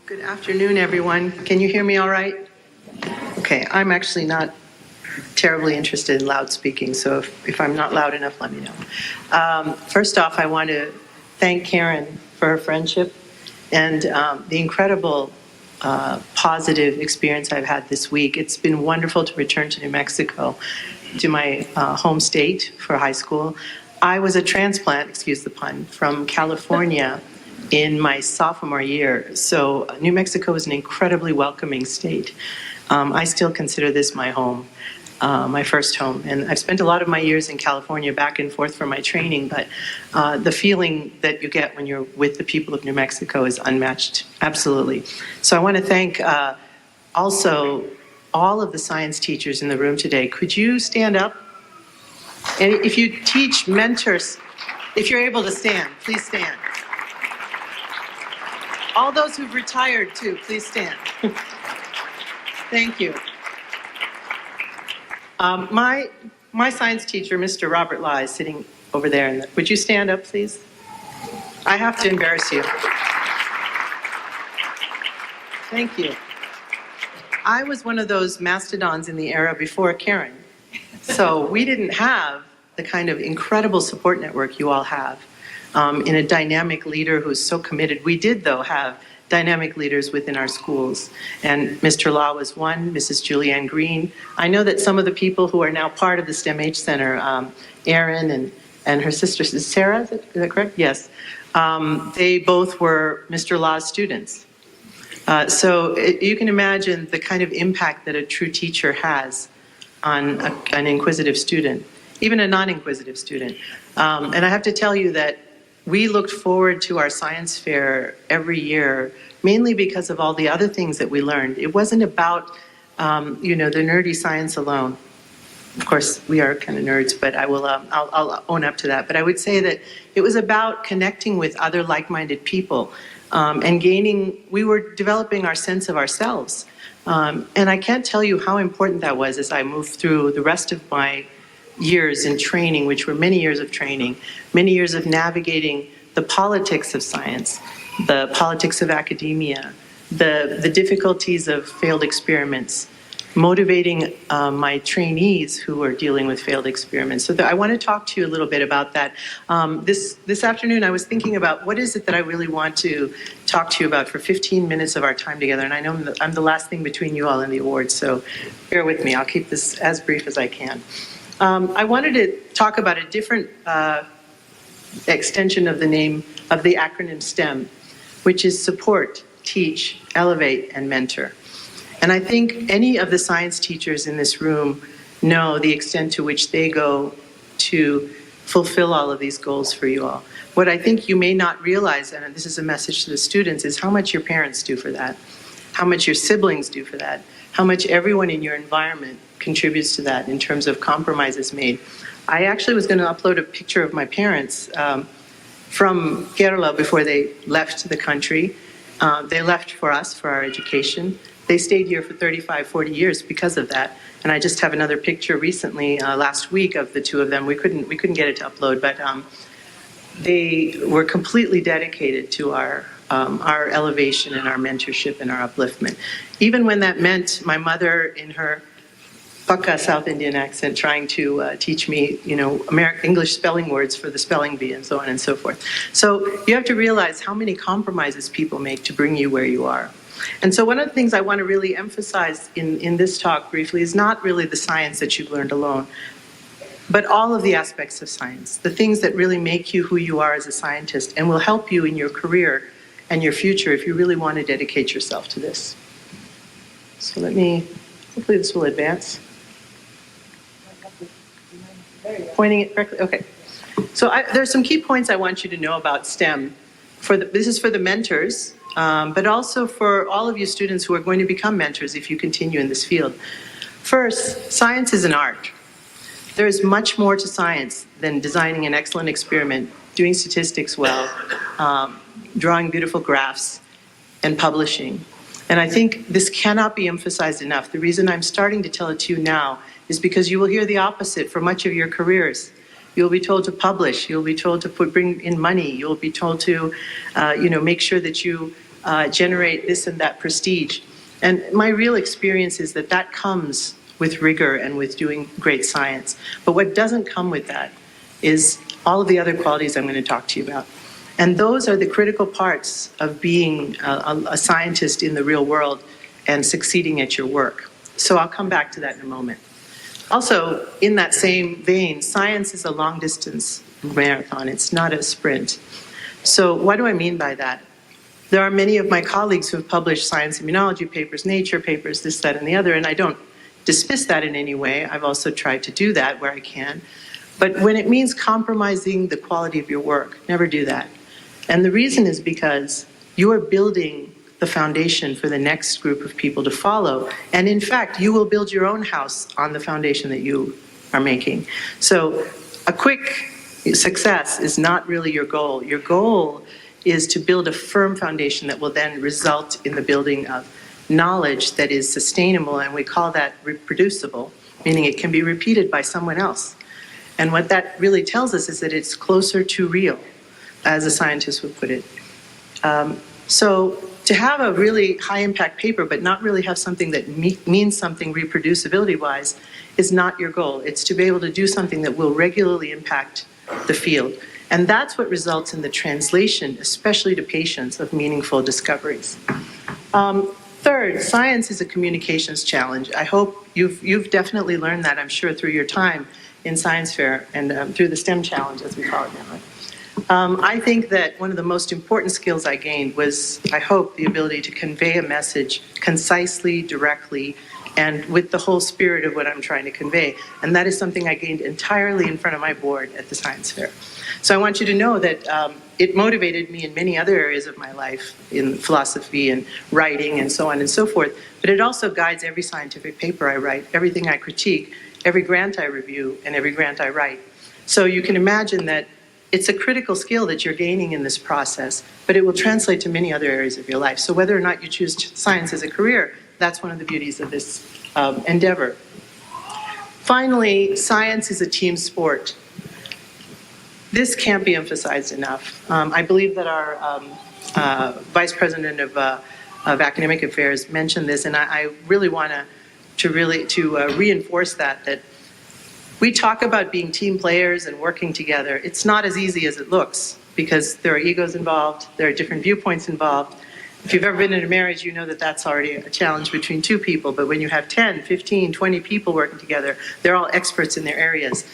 Good afternoon, everyone. Can you hear me all right? Okay, I'm actually not terribly interested in loud speaking, so if I'm not loud enough, let me know. First off, I want to thank Karen for her friendship and the incredible positive experience I've had this week. It's been wonderful to return to New Mexico, to my home state for high school. I was a transplant, excuse the pun, from California in my sophomore year. So New Mexico is an incredibly welcoming state. I still consider this my home, my first home. And I've spent a lot of my years in California back and forth for my training, but the feeling that you get when you're with the people of New Mexico is unmatched, absolutely. So I want to thank also all of the science teachers in the room today. Could you stand up? And if you teach mentors, if you're able to stand, please stand. All those who've retired too, please stand. Thank you. My science teacher, Mr. Robert Lai, is sitting over there. Would you stand up, please? I have to embarrass you. Thank you. I was one of those mastodons in the era before Karen. So we didn't have the kind of incredible support network you all have. In a dynamic leader who's so committed. We did, though, have dynamic leaders within our schools. And Mr. Law was one, Mrs. Julianne Green. I know that some of the people who are now part of the STEM-H Center, Erin and her sister, Sarah, is that correct? Yes. They both were Mr. Law's students. You can imagine the kind of impact that a true teacher has on an inquisitive student, even a non-inquisitive student. And I have to tell you that we looked forward to our science fair every year, mainly because of all the other things that we learned. It wasn't about, the nerdy science alone. Of course, we are kind of nerds, but I'll own up to that. But I would say that it was about connecting with other like-minded people and we were developing our sense of ourselves. And I can't tell you how important that was as I moved through the rest of my years in training, which were many years of training, many years of navigating the politics of science, the politics of academia, the difficulties of failed experiments, motivating my trainees who were dealing with failed experiments. So I want to talk to you a little bit about that. This afternoon, I was thinking about what is it that I really want to talk to you about for 15 minutes of our time together. And I know I'm the last thing between you all and the awards, so bear with me. I'll keep this as brief as I can. I wanted to talk about a different extension of the name of the acronym STEM, which is support, teach, elevate, and mentor. And I think any of the science teachers in this room know the extent to which they go to fulfill all of these goals for you all. What I think you may not realize, and this is a message to the students, is how much your parents do for that, how much your siblings do for that, how much everyone in your environment contributes to that in terms of compromises made. I actually was going to upload a picture of my parents from Kerala before they left the country. They left for us, for our education. They stayed here for 35, 40 years because of that. And I just have another picture recently, last week, of the two of them. We couldn't get it to upload, but they were completely dedicated to our elevation and our mentorship and our upliftment. Even when that meant my mother in her Pakka South Indian accent trying to teach me, English spelling words for the spelling bee and so on and so forth. So you have to realize how many compromises people make to bring you where you are. And so one of the things I want to really emphasize in this talk briefly is not really the science that you've learned alone, but all of the aspects of science, the things that really make you who you are as a scientist and will help you in your career and your future if you really want to dedicate yourself to this. So hopefully this will advance. Pointing it correctly? Okay. So there's some key points I want you to know about STEM. This is for the mentors, but also for all of you students who are going to become mentors if you continue in this field. First, science is an art. There is much more to science than designing an excellent experiment, doing statistics well, drawing beautiful graphs, and publishing. And I think this cannot be emphasized enough. The reason I'm starting to tell it to you now is because you will hear the opposite for much of your careers. You'll be told to publish. You'll be told to bring in money. You'll be told to, make sure that you generate this and that prestige. And my real experience is that that comes with rigor and with doing great science. But what doesn't come with that is all of the other qualities I'm going to talk to you about. And those are the critical parts of being a scientist in the real world and succeeding at your work. So I'll come back to that in a moment. Also, in that same vein, science is a long-distance marathon. It's not a sprint. So what do I mean by that? There are many of my colleagues who have published science immunology papers, nature papers, this, that, and the other, and I don't dismiss that in any way. I've also tried to do that where I can. But when it means compromising the quality of your work, never do that. And the reason is because you are building the foundation for the next group of people to follow. And in fact, you will build your own house on the foundation that you are making. So a quick success is not really your goal. Your goal is to build a firm foundation that will then result in the building of knowledge that is sustainable, and we call that reproducible, meaning it can be repeated by someone else. And what that really tells us is that it's closer to real, as a scientist would put it. So to have a really high-impact paper but not really have something that means something reproducibility-wise is not your goal. It's to be able to do something that will regularly impact the field. And that's what results in the translation, especially to patients, of meaningful discoveries. Third, science is a communications challenge. I hope you've definitely learned that, I'm sure, through your time in science fair and through the STEM challenge, as we call it now. I think that one of the most important skills I gained was, I hope, the ability to convey a message concisely, directly, and with the whole spirit of what I'm trying to convey. And that is something I gained entirely in front of my board at the science fair. So I want you to know that it motivated me in many other areas of my life, in philosophy and writing and so on and so forth, but it also guides every scientific paper I write, everything I critique, every grant I review, and every grant I write. So you can imagine that it's a critical skill that you're gaining in this process, but it will translate to many other areas of your life. So whether or not you choose science as a career, that's one of the beauties of this endeavor. Finally, science is a team sport. This can't be emphasized enough. I believe that our Vice President of Academic Affairs mentioned this, and I really want to reinforce that we talk about being team players and working together. It's not as easy as it looks because there are egos involved, there are different viewpoints involved. If you've ever been in a marriage, you know that that's already a challenge between two people, but when you have 10, 15, 20 people working together, they're all experts in their areas.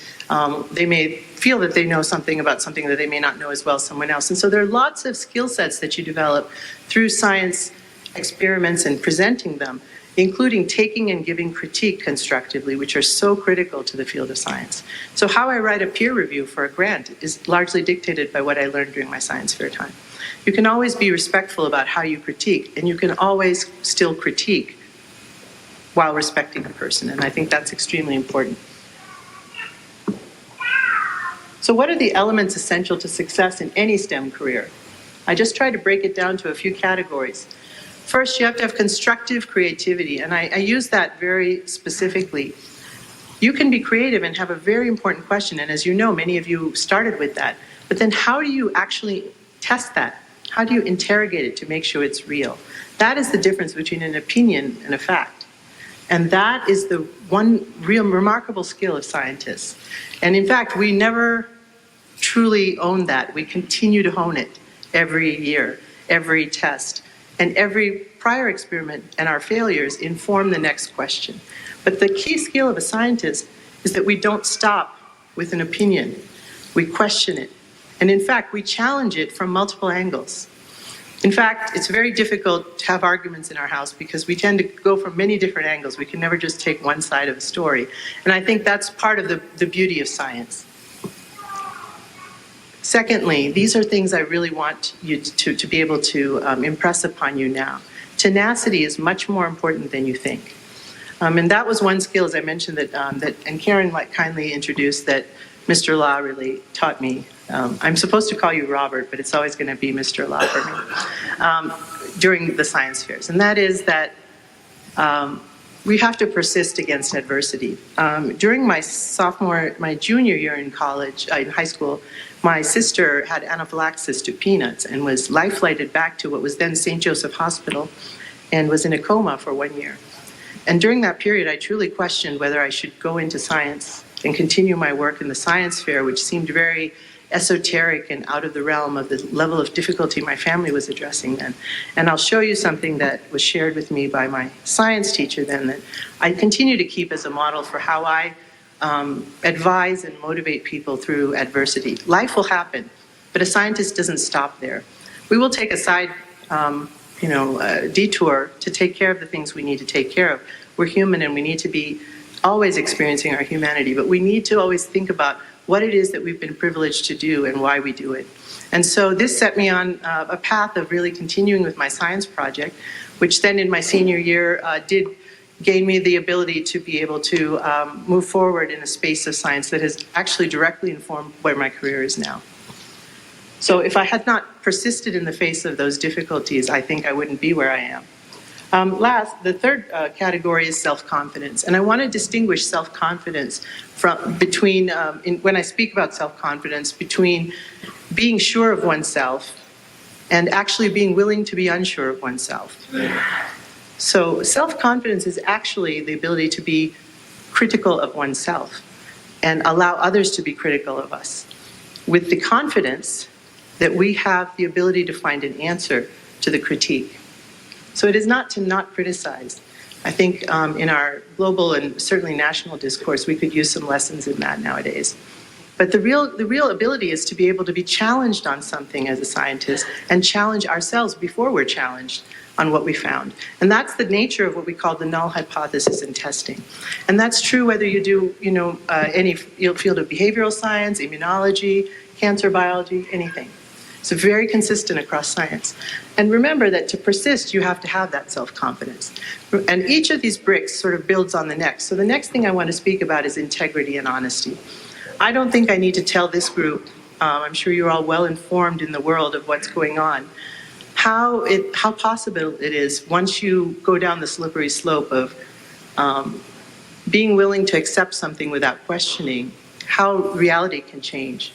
They may feel that they know something about something that they may not know as well as someone else. And so there are lots of skill sets that you develop through science experiments and presenting them, including taking and giving critique constructively, which are so critical to the field of science. So how I write a peer review for a grant is largely dictated by what I learned during my science fair time. You can always be respectful about how you critique, and you can always still critique while respecting the person, and I think that's extremely important. So what are the elements essential to success in any STEM career? I just tried to break it down to a few categories. First, you have to have constructive creativity, and I use that very specifically. You can be creative and have a very important question, and as you know, many of you started with that. But then how do you actually test that? How do you interrogate it to make sure it's real? That is the difference between an opinion and a fact. And that is the one real remarkable skill of scientists. And in fact, we never truly own that. We continue to hone it every year, every test. And every prior experiment and our failures inform the next question. But the key skill of a scientist is that we don't stop with an opinion. We question it. And in fact, we challenge it from multiple angles. In fact, it's very difficult to have arguments in our house because we tend to go from many different angles. We can never just take one side of the story. And I think that's part of the beauty of science. Secondly, these are things I really want you to be able to impress upon you now. Tenacity is much more important than you think. And that was one skill, as I mentioned, and Karen kindly introduced, that Mr. Law really taught me. I'm supposed to call you Robert, but it's always going to be Mr. Law for me during the science fairs. And that is that we have to persist against adversity. During my junior year in college, in high school, My sister had anaphylaxis to peanuts and was life-flighted back to what was then St. Joseph Hospital and was in a coma for 1 year. And during that period, I truly questioned whether I should go into science and continue my work in the science fair, which seemed very esoteric and out of the realm of the level of difficulty my family was addressing then. And I'll show you something that was shared with me by my science teacher then that I continue to keep as a model for how I advise and motivate people through adversity. Life will happen, but a scientist doesn't stop there. We will take a side detour to take care of the things we need to take care of. We're human and we need to be always experiencing our humanity, but we need to always think about what it is that we've been privileged to do and why we do it. And so this set me on a path of really continuing with my science project, which then in my senior year did gain me the ability to be able to move forward in a space of science that has actually directly informed where my career is now. So if I had not persisted in the face of those difficulties, I think I wouldn't be where I am. The third category is self-confidence. And I want to distinguish self-confidence between, when I speak about self-confidence, between being sure of oneself and actually being willing to be unsure of oneself. So self-confidence is actually the ability to be critical of oneself and allow others to be critical of us, with the confidence that we have the ability to find an answer to the critique. So it is not to not criticize. I think in our global and certainly national discourse, we could use some lessons in that nowadays. But the real ability is to be able to be challenged on something as a scientist and challenge ourselves before we're challenged on what we found. And that's the nature of what we call the null hypothesis in testing. And that's true whether you do any field of behavioral science, immunology, cancer biology, anything. It's very consistent across science. And remember that to persist, you have to have that self-confidence. And each of these bricks sort of builds on the next. So the next thing I want to speak about is integrity and honesty. I don't think I need to tell this group, I'm sure you're all well informed in the world of what's going on, how possible it is once you go down the slippery slope of being willing to accept something without questioning, how reality can change.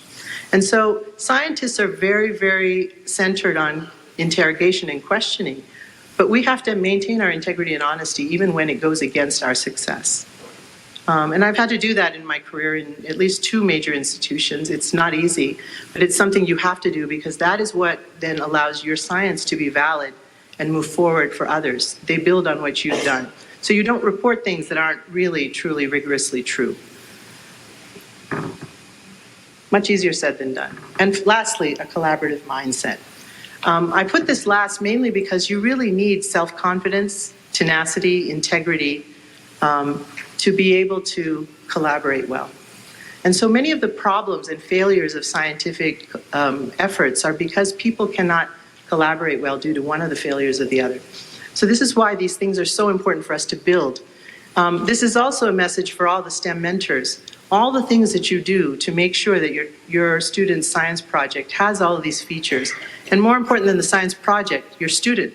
And so scientists are very, very centered on interrogation and questioning, but we have to maintain our integrity and honesty even when it goes against our success. And I've had to do that in my career in at least 2 major institutions. It's not easy, but it's something you have to do because that is what then allows your science to be valid and move forward for others. They build on what you've done. So you don't report things that aren't really, truly, rigorously true. Much easier said than done. And lastly, a collaborative mindset. I put this last mainly because you really need self-confidence, tenacity, integrity to be able to collaborate well. And so many of the problems and failures of scientific efforts are because people cannot collaborate well due to one of the failures of the other. So this is why these things are so important for us to build. This is also a message for all the STEM mentors. All the things that you do to make sure that your student's science project has all of these features, and more important than the science project, your student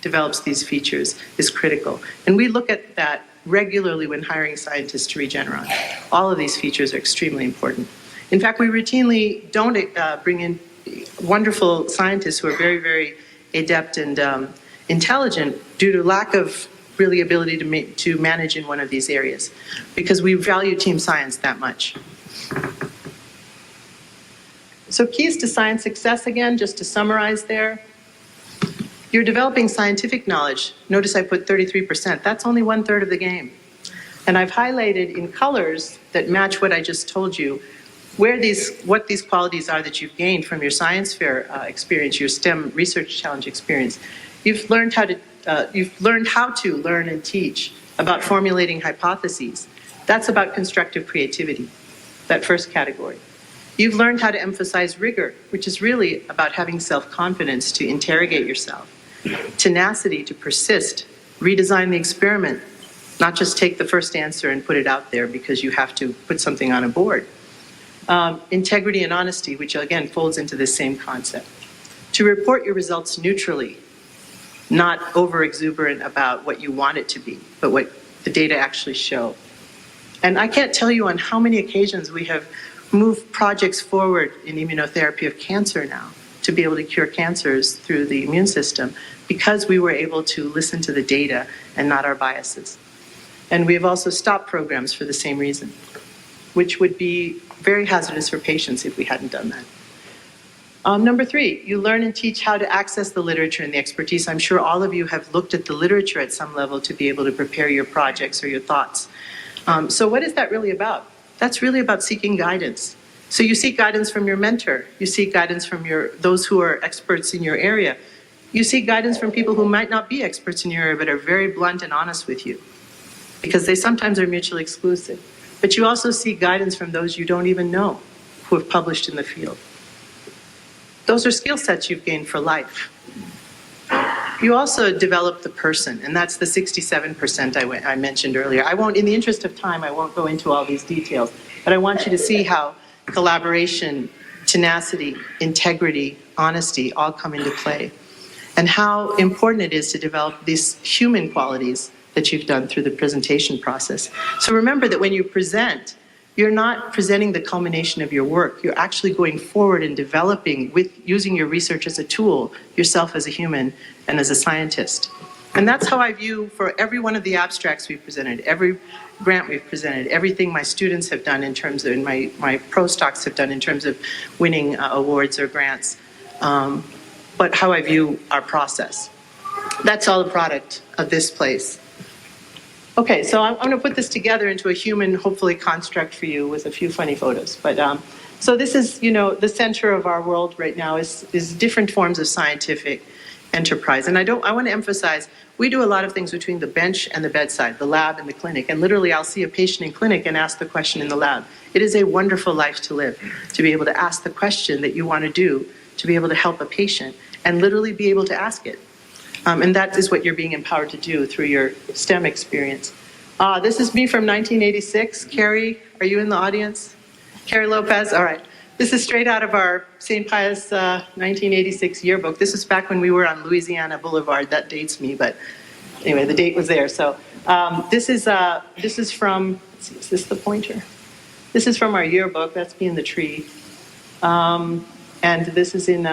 develops these features, is critical. And we look at that regularly when hiring scientists to Regeneron. All of these features are extremely important. In fact, we routinely don't bring in wonderful scientists who are very, very adept and intelligent due to lack of really ability to manage in one of these areas, because we value team science that much. So keys to science success, again, just to summarize there. You're developing scientific knowledge. Notice I put 33%. That's only 1/3 of the game. And I've highlighted in colors that match what I just told you, what these qualities are that you've gained from your science fair experience, your STEM research challenge experience. You've learned how to learn and teach about formulating hypotheses. That's about constructive creativity, that first category. You've learned how to emphasize rigor, which is really about having self-confidence to interrogate yourself, tenacity to persist, redesign the experiment, not just take the first answer and put it out there because you have to put something on a board. Integrity and honesty, which again folds into this same concept. To report your results neutrally, not over-exuberant about what you want it to be, but what the data actually show. And I can't tell you on how many occasions we have move projects forward in immunotherapy of cancer now to be able to cure cancers through the immune system because we were able to listen to the data and not our biases. And we have also stopped programs for the same reason, which would be very hazardous for patients if we hadn't done that. Number 3, you learn and teach how to access the literature and the expertise. I'm sure all of you have looked at the literature at some level to be able to prepare your projects or your thoughts. So what is that really about? That's really about seeking guidance. So you seek guidance from your mentor. You seek guidance from those who are experts in your area. You seek guidance from people who might not be experts in your area but are very blunt and honest with you, because they sometimes are mutually exclusive. But you also seek guidance from those you don't even know who have published in the field. Those are skill sets you've gained for life. You also develop the person, and that's the 67% I mentioned earlier. In the interest of time, I won't go into all these details, but I want you to see how collaboration, tenacity, integrity, honesty all come into play, and how important it is to develop these human qualities that you've done through the presentation process. So remember that when you present, you're not presenting the culmination of your work. You're actually going forward and developing, using your research as a tool, yourself as a human and as a scientist. And that's how I view, for every one of the abstracts we've presented, every grant we've presented, everything my students have done in terms of, and my postdocs have done in terms of winning awards or grants, but how I view our process. That's all a product of this place. Okay, so I'm going to put this together into a human, hopefully, construct for you with a few funny photos. But so this is, the center of our world right now is different forms of scientific enterprise. And I want to emphasize, we do a lot of things between the bench and the bedside, the lab and the clinic. And literally, I'll see a patient in clinic and ask the question in the lab. It is a wonderful life to live, to be able to ask the question that you want to do, to be able to help a patient, and literally be able to ask it. And that is what you're being empowered to do through your STEM experience. This is me from 1986. Carrie, are you in the audience? Carrie Lopez, all right. This is straight out of our St. Pius 1986 yearbook. This is back when we were on Louisiana Boulevard. That dates me, but anyway, the date was there. So this is from, let's see, is this the pointer? This is from our yearbook. That's me in the tree. And this is in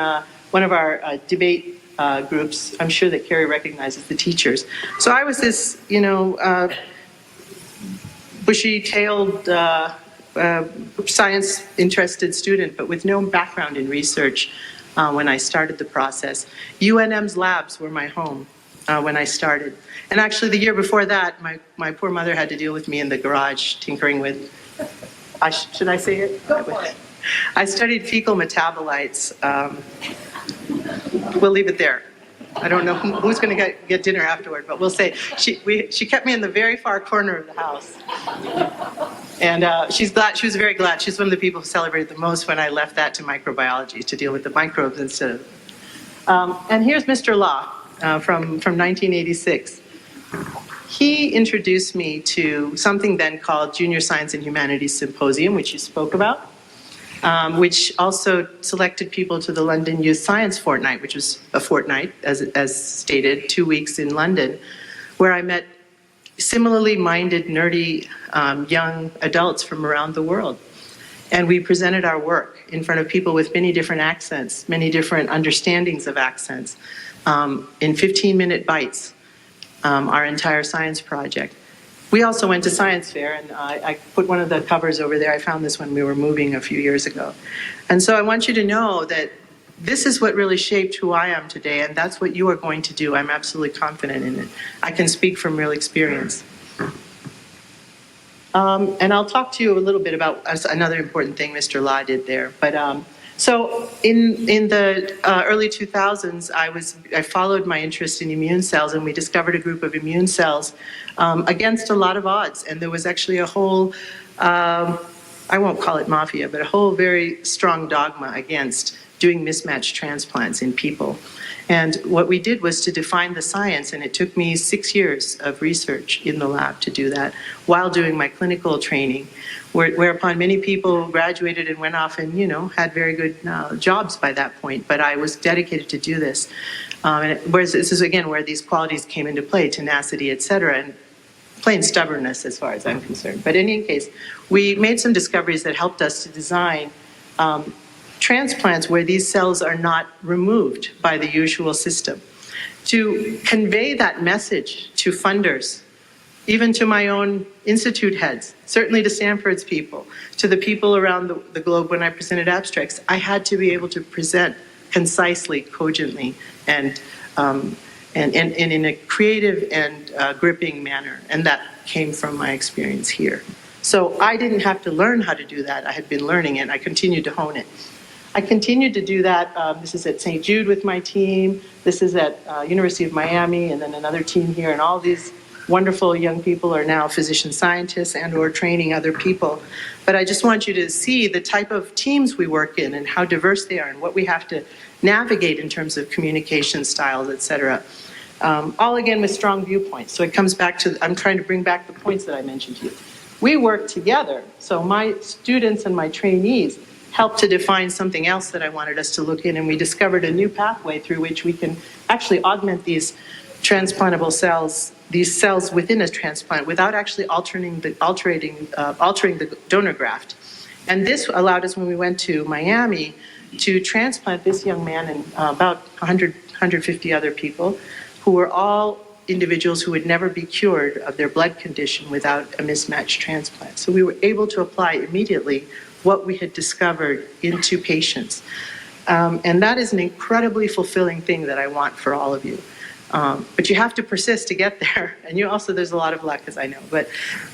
one of our debate groups. I'm sure that Carrie recognizes the teachers. So I was this, bushy-tailed, science-interested student, but with no background in research when I started the process. UNM's labs were my home when I started. And actually, the year before that, my poor mother had to deal with me in the garage tinkering with, should I say it? Go for it. I studied fecal metabolites. We'll leave it there. I don't know who's going to get dinner afterward, but we'll say she kept me in the very far corner of the house. And she was very glad. She's one of the people who celebrated the most when I left that to microbiology to deal with the microbes instead of. And here's Mr. Law from 1986. He introduced me to something then called Junior Science and Humanities Symposium, which you spoke about. Which also selected people to the London Youth Science Fortnight, which was a fortnight, as stated, 2 weeks in London, where I met similarly minded, nerdy young adults from around the world. And we presented our work in front of people with many different accents, many different understandings of accents, in 15-minute bites, our entire science project. We also went to science fair, and I put one of the covers over there. I found this when we were moving a few years ago. And so I want you to know that this is what really shaped who I am today, and that's what you are going to do. I'm absolutely confident in it. I can speak from real experience. And I'll talk to you a little bit about another important thing Mr. La did there. But so in the early 2000s, I followed my interest in immune cells, and we discovered a group of immune cells against a lot of odds. And there was actually a whole, I won't call it mafia, but a whole very strong dogma against doing mismatched transplants in people. And what we did was to define the science, and it took me 6 years of research in the lab to do that while doing my clinical training, whereupon many people graduated and went off and, had very good jobs by that point. But I was dedicated to do this. Whereas this is, again, where these qualities came into play, tenacity, et cetera. And plain stubbornness as far as I'm concerned. But in any case, we made some discoveries that helped us to design transplants where these cells are not removed by the usual system. To convey that message to funders, even to my own institute heads, certainly to Stanford's people, to the people around the globe when I presented abstracts, I had to be able to present concisely, cogently, and in a creative and gripping manner. And that came from my experience here. So I didn't have to learn how to do that. I had been learning it, and I continued to hone it. I continued to do that. This is at St. Jude with my team. This is at University of Miami, and then another team here. And all these wonderful young people are now physician scientists and or training other people. But I just want you to see the type of teams we work in and how diverse they are and what we have to navigate in terms of communication styles, et cetera. All again with strong viewpoints. So it comes back to, I'm trying to bring back the points that I mentioned to you. We work together. So my students and my trainees helped to define something else that I wanted us to look in, and we discovered a new pathway through which we can actually augment these transplantable cells, these cells within a transplant, without actually altering the donor graft. And this allowed us, when we went to Miami, to transplant this young man and about 150 other people who were all individuals who would never be cured of their blood condition without a mismatched transplant. So we were able to apply immediately what we had discovered into patients. And that is an incredibly fulfilling thing that I want for all of you. But you have to persist to get there. And you also, there's a lot of luck, as I know. But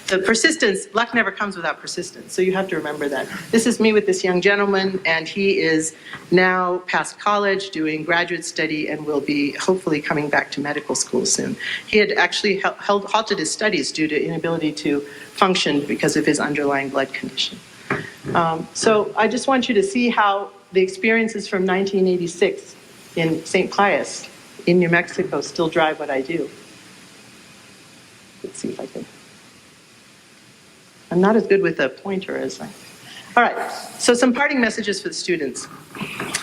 the persistence, luck never comes without persistence. So you have to remember that. This is me with this young gentleman, and he is now past college, doing graduate study, and will be hopefully coming back to medical school soon. He had actually halted his studies due to inability to function because of his underlying blood condition. So I just want you to see how the experiences from 1986 in St. Pius in New Mexico still drive what I do. Let's see if I can. I'm not as good with a pointer as I. All right, so some parting messages for the students.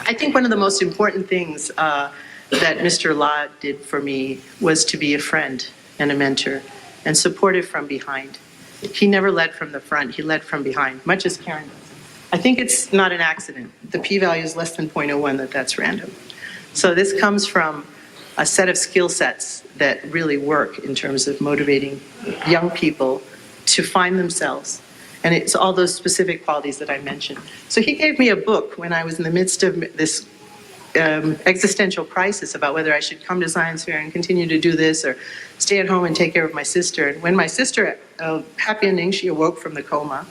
I think one of the most important things that Mr. La did for me was to be a friend and a mentor and supportive from behind. He never led from the front, he led from behind, much as Karen does. I think it's not an accident. The p-value is less than 0.01 that's random. So this comes from a set of skill sets that really work in terms of motivating young people to find themselves. And it's all those specific qualities that I mentioned. So he gave me a book when I was in the midst of this existential crisis about whether I should come to science fair and continue to do this or stay at home and take care of my sister. And when my sister, happy ending, she awoke from the coma,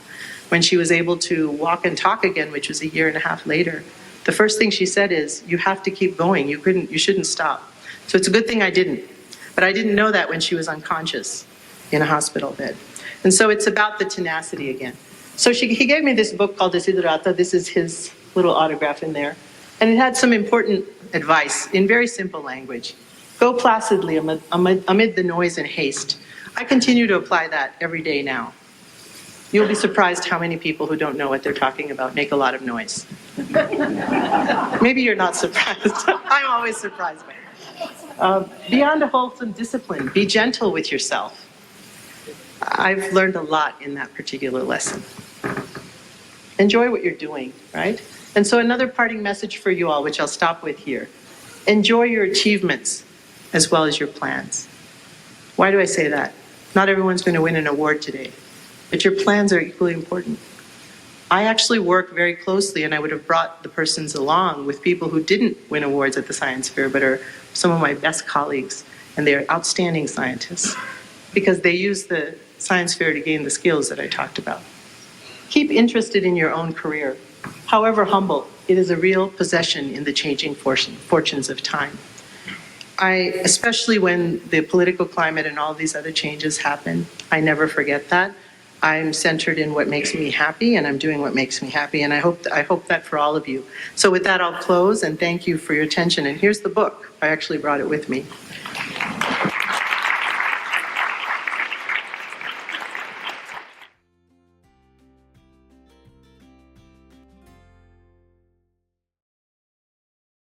when she was able to walk and talk again, which was a year and a half later, the first thing she said is, you have to keep going. You shouldn't stop. So it's a good thing I didn't. But I didn't know that when she was unconscious in a hospital bed. And so it's about the tenacity again. So he gave me this book called Desiderata. This is his little autograph in there. And it had some important advice in very simple language. Go placidly amid the noise and haste. I continue to apply that every day now. You'll be surprised how many people who don't know what they're talking about make a lot of noise. Maybe you're not surprised. I'm always surprised by it. Beyond a wholesome discipline, be gentle with yourself. I've learned a lot in that particular lesson. Enjoy what you're doing, right? And so another parting message for you all, which I'll stop with here. Enjoy your achievements as well as your plans. Why do I say that? Not everyone's going to win an award today, but your plans are equally important. I actually work very closely, and I would have brought the persons along with people who didn't win awards at the science fair, but are some of my best colleagues, and they're outstanding scientists because they use the science fair to gain the skills that I talked about. Keep interested in your own career. However humble, it is a real possession in the changing fortunes of time. Especially when the political climate and all these other changes happen, I never forget that. I'm centered in what makes me happy, and I'm doing what makes me happy, and I hope that for all of you. So with that, I'll close, and thank you for your attention. And here's the book. I actually brought it with me.